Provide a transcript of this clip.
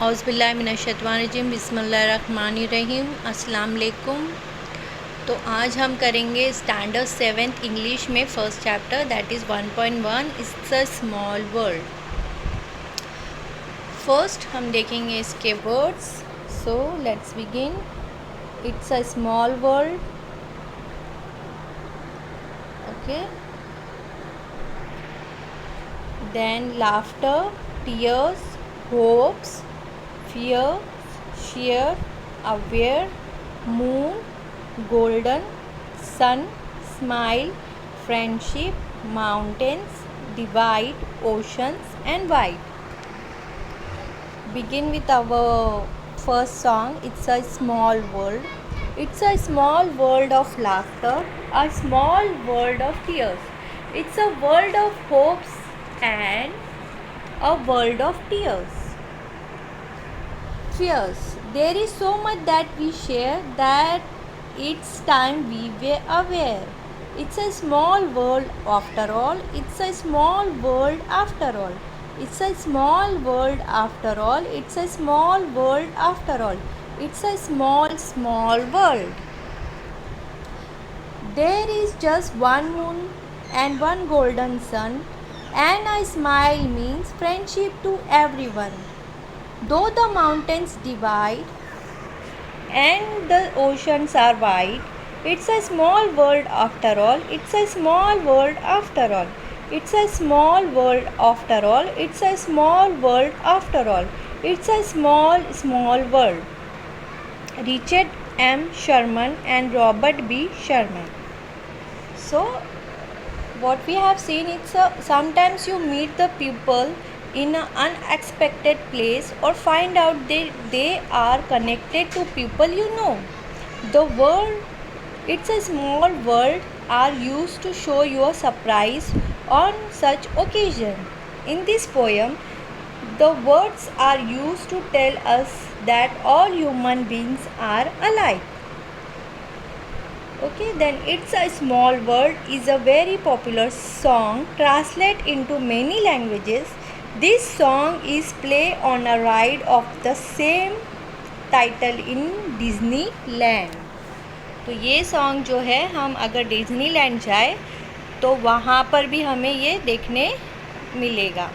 औज़ुबिल्लाहिमिनश्शैतानिर्रजीम बिस्मिल्लाहिर्रहमानिर्रहीम अस्सलाम वालेकुम। तो आज हम करेंगे स्टैंडर्ड 7th इंग्लिश में first chapter that is 1.1 it's a small world. First हम देखेंगे इसके words. So let's begin. It's a small world. Okay, then laughter, tears, hopes, fear, sheer, aware, moon, golden, sun, smile, friendship, mountains, divide, oceans and wide. Begin with our first song. It's a small world. It's a small world of laughter, a small world of tears. It's a world of hopes and a world of tears. Fears. There is so much that we share that it's time we were aware. It's a small world after all. It's a small world after all. It's a small world after all. It's a small world after all. It's a small world. There is just one moon and one golden sun, and a smile means friendship to everyone. Though the mountains divide and the oceans are wide, it's a small world after all. It's a small world after all. It's a small world after all. It's a small world after all. It's a small world. Richard M. Sherman and Robert B. Sherman. So, what we have seen is sometimes you meet the people in an unexpected place or find out they are connected to people you know. The world, it's a small world, are used to show your surprise on such occasion. In this poem, the words are used to tell us that all human beings are alike. Okay, then It's a Small World is a very popular song translated into many languages. This song is played on a ride of the same title in Disneyland. तो ये song जो है हम अगर Disneyland जाए तो वहाँ पर भी हमें ये देखने मिलेगा.